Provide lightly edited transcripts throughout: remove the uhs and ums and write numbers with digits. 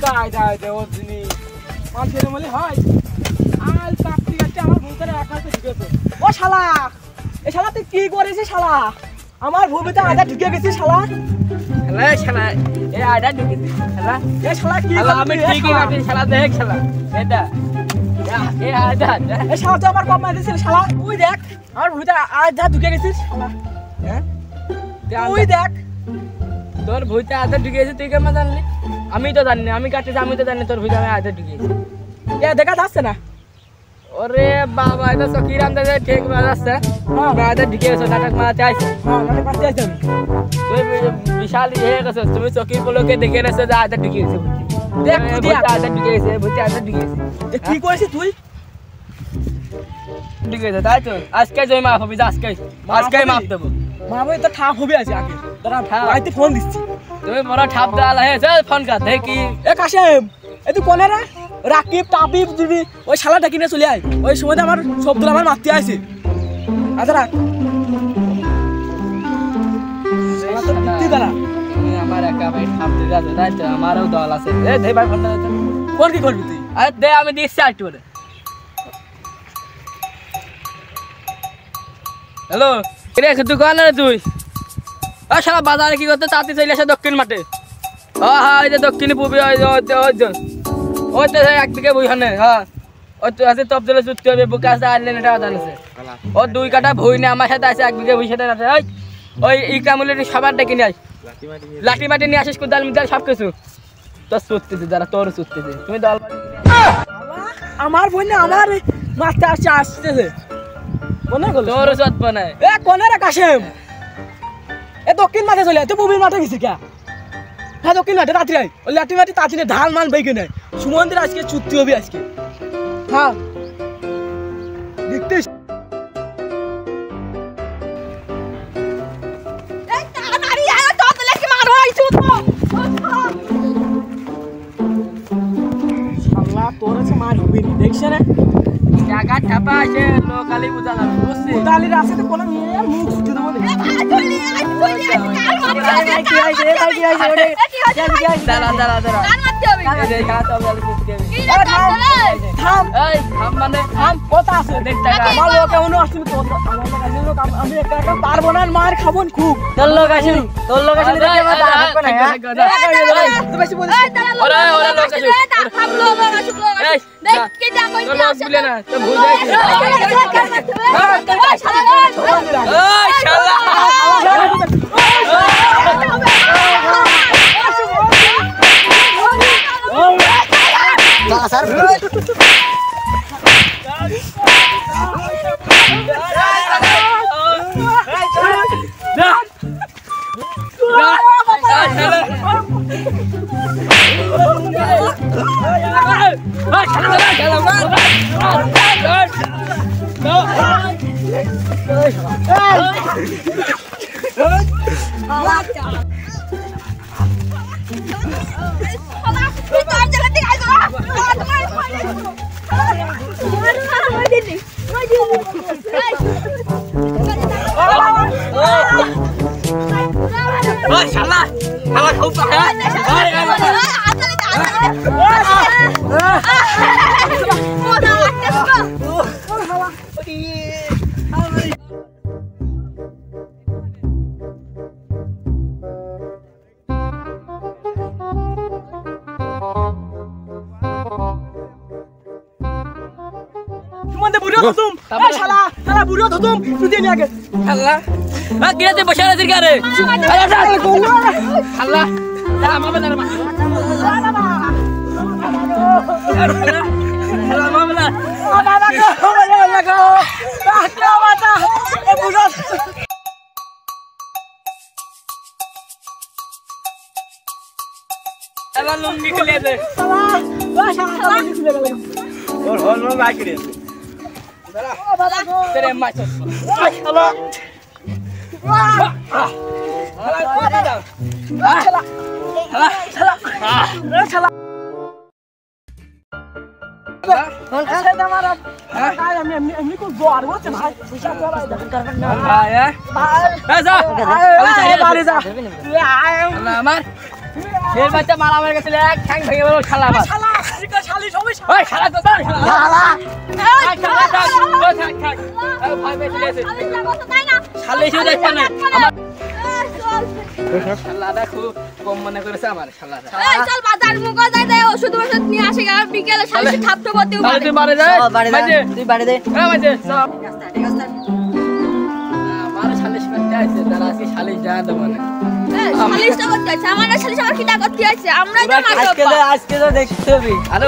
কায়দা ওদিনি মানুষের বলে হয় আল কাটতে কাটতে আমার ভূতের একাতে ঢুকেছে ও শালা এ শালা তুই কি করেছিস শালা আমার ভূমিতে আধা ঢুকে গেছিস শালা শালা শালা এ আধা ঢুকেছে শালা এ শালা কি আমি ঠিকই কাটি শালা দেখ শালা এটা এ আধা এ শালা তো আমার কম মারছিস শালা তুই দেখ আমার ভূমিতে আধা ঢুকে গেছিস শালা হ্যাঁ তুই দেখ তোর ভূতে আধা ঢুকে গেছে তুই কেমন জানলি আমি তো জানি না আমি কাটিছি আমি তো জানি তোর ভূতে আমি আধা ঢুকে গেছি এ দেখা যাচ্ছে না ওরে বাবা এটা সকির আন্দাজে ঠিক বাজাচ্ছে আধা ঢুকে গেছে নাটক মারাতে আইছে নাটক মারতে আইছে তুই বিশাল হয়ে গেছে তুমি সকির বলোকে দেখে নেছো যে আধা ঢুকে গেছে দেখ ভূতে আধা ঢুকে গেছে ভূতে আধা ঢুকে গেছে কি করেছিস তুই ঢুকে গেছে তাই তো আজকে জয় মাফ হবে আজকে মাফ দেবো মামা তো ঠাপ হবে আছে আগে দাঁড়া ভাইতে ফোন দিচ্ছি তুমি বড় ঠাপ দেওয়া হয়েছে ফোন কর দেখি এ কাশেম এ তুই কোনে রে রাকিব তাবিব যদি ওই শালাটা কিনে চলে আয় ওই সময় আমার শব্দ আমার মারতে আইছে আচ্ছা রাখ দাঁড়া আমার একা ভাই ঠাপ দিয়ে আছে তাই তো আমারও দল আছে এ দে ভাই ফোনটা ফোন কি করবি তুই আরে দে আমি দিচ্ছি একটু করে হ্যালো রে দোকানে রে তুই শালা বাজারে কি করতে চাতি চলে আসে দক্ষিণ মাঠে হ্যাঁ এই যে দক্ষিণে পূর্বে ওই তো একদিকে বইখানে হ্যাঁ ওই তো আছে তপ জলে চুটতে হবে বুকে আসতে আনলেন এটা জানিস ও 2 কাঠা ভুই না আমার সাথে আছে 1 বিঘা ভুই সাথে আছে ওই ইকামুলের সবার ডেকে নিয়ে আস লাঠি মাটি নিয়ে আসিস কোদাল মিদাল সব কিছু তোর চুটতেছে যারা তোর চুটতেছে তুমি দল আমার বোন না আমার মাথা আসতেছে কোনে গেল তোর চট বানায় এ কোনে রে কাশেম এ দক্ষিণ মাঠে চলে তুই পূর্বের মাঠে গেছিস কে হ্যাঁ দক্ষিণ মাঠে রাত্রি আয় ওই লাঠি মাটি তাড়াতাড়ি ঢাল মান বেগে নেয় সুমন্দির আজকে ছুটি হবে আজকে হ্যাঁ দেখতেছ এই তাড়াতাড়ি আয় তো তোলে কি মারো আইছো তো শালা তোর আছে মার হবে নি দেখছ না জায়গা ঠাপা আছে লোকালি বুঝা যাবে বুঝছিস কোদালির আছে তো কোন মুখ ছুটে দেব না মার খাবন খুব তোর লোক আসেনি বুড়ো ধতুম তুই দিয়ে নিয়ে আগে আল্লাহ গিয়েছে বসে আছে গারে আল্লাহ আমার বাজার মা লুঙ্গি খুলে দে और हॉल में बाइक रे तेरे माच चलो चला कौन ऐसे हमारा काय हमने को जोर वो चला पैसा चला कर ना है ऐसा अरे जा बारे जा अल्लाह मार এর বাচ্চা মারা আমার কাছে এক ঠ্যাং ভেঙে গেল শালা বাস শালা শালি সবই ওই শালা তো শালা শালা শালা থাক থাক ভাই ভাই চলে এসে শালা এসে দেখছ না আমার শালা দেখো কম মনে করেছে আমার শালা এই চল বাজার মুগো যাই দে ওষুধ ওষুধ নিয়ে আসি আর বিকেলে শালা থাপতে বতে তাহলে তুই বাড়ি যা তুই বাড়ি দে হ্যাঁ মাঝে চল ঠিক আছে আমার শালিশ করতে আছে তারা আজকে শালিশ জানা দেব না শালিশটা করতে আছে আমার শালিশ আমার কিটা করতে আছে আমরাই তো আজকে তো দেখতে হবে আরে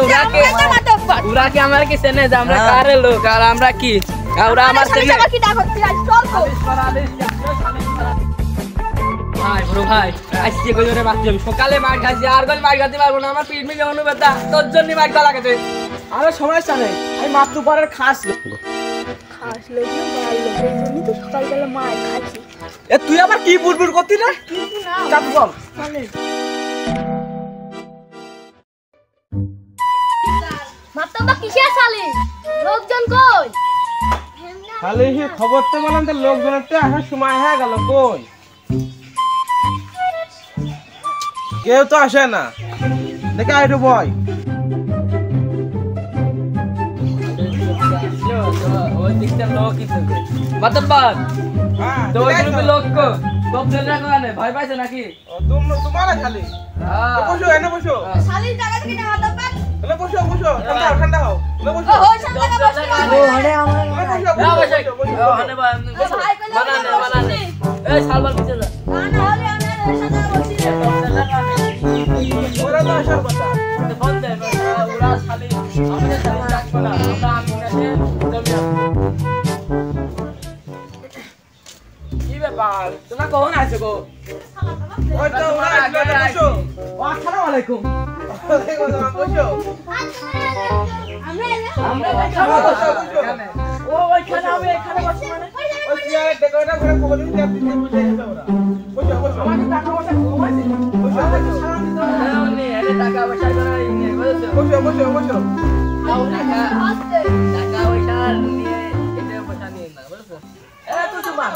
ওরা কি আমার কি চেনে যে আমরা কারে লোক আর আমরা কি ওরা আমার চেনে আমার কিটা করতে আছে চল তো ভাই বড় ভাই আজকে কই ধরে বাচ্চা আমি সকালে মার খাইছি আর কল মার খাইতে পারবো না আমার পিঠ মিলে অনুবেদা তোর জন্য মার গলা কেটে আরে সমস্যা নেই আমি মাত্র পরের খাস খাস লাগলো ভালো এই জন্য তো সকালবেলা মার খাচ্ছি এ তুই আবার কি বুড়বুড় করতি রে কিছু না চাপ বল মাত্তবা কিসের শালি লোকজন কই খালি খবর তো বলেন তো লোকজনের তো আসার সময় হয়ে গেল কই কেউ তো আসে না দেখে আইটু বয় ওই দিকটা লোক কি করবে মাতব্বার তো ওই গ্রুপে লোক কো সব জেলা কোনে ভয় পাইছে নাকি তোমার খালি হ্যাঁ বসো এনে বসো শালির জায়গা থেকে মাত্তবা এনে বসো বসো ঠান্ডা হও এনে বসো ও শালা বসো ওরে আমার ওখানে বানানে এই সালবার পিছে যা না হলে আমরা শালা বসি ওরা তো আসার কথা ফোন দে ওরা শালি আমাদের শালি ডাকবো না আমরা আমনাতে জমি কি ব্যাপার তোমরা কখন আসছো গো ওই তো ওরা আসবে বসো আসসালামু আলাইকুম বসো আমরা এখানে ও ওইখানে আমি এখানে বসি মানে ওই চেয়ারে ডেকোরেটর করে খবর দিতে বসে আছে ওরা বসো বসো আমাকে টাকা পয়সা ঘুমাইছে বসো বসো সালাম দিতে উনি এর টাকা পয়সা করে নিয়ে বুঝছো বসো বসো বসো টাকা পয়সা নিয়ে এটা পয়সা নিয়ে না বুঝছো এ তুই তোমার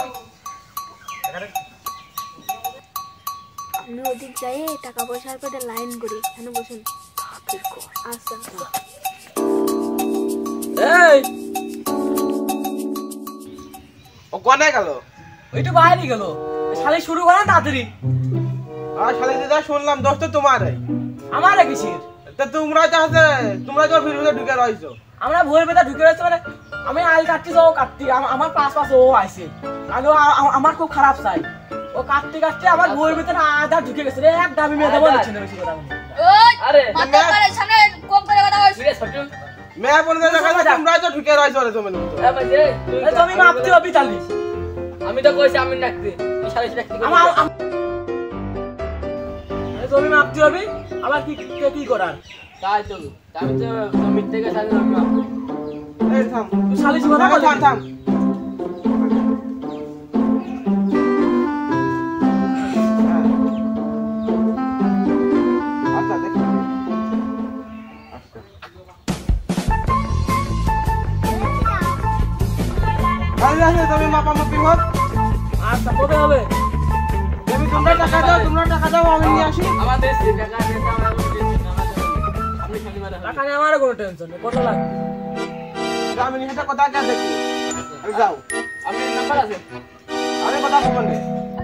নদীর যাই টাকা পয়সার করে লাইন করি এখানে বসুন আচ্ছা এই ও কোনে গেল ওইটা বাইরে গেল শালি শুরু করে তাড়াতাড়ি আর শালি দিদা শুনলাম দোস্ত তোমার আমার কিসের তা তোমরা তো ভিড়ে ঢুকে রইছো আমরা ভোর বেলা ঢুকে রয়েছে মানে আমি আইল কাটতে যাও কাটতে আমার পাশ ও আইছে আর আমার খুব খারাপ চাই ও কাটতে কাটতে আমার ভোর ভিতরে আধা ঢুকে গেছে রে এক দাবি মেয়ে দেবো নিচ্ছে না বেশি কথা ওই আরে মাত্তবারের সামনে কম করে কথা বলছিস তুই ছোট মেয়ে বলে দেখা তোমরা তো ঢুকে রইছো রে তুমি তুমি মাপতে হবে তালি আমি তো কইছি আমি রাখতে তুই শালি রাখতে তুমি মাপতে হবে আবার কি করার তাই তো আমি তো জমি থেকে শালি মাপ এই থাম তুই শালি কথা বল থাম আচ্ছা দেখো আচ্ছা তুমি মাপামাপি হোক আচ্ছা কবে হবে তোমরা টাকা দাও আমি নিয়ে আসি আমাদের টাকা নিতে আমরা কোনো টেনশন না আপনি শনিবার টাকা নিয়ে আমারও কোনো টেনশন নেই কত লাগবে আমি নিয়ে কথা কে দেখি যাও আমি নাম্বার আছে আমি কথা বলবো না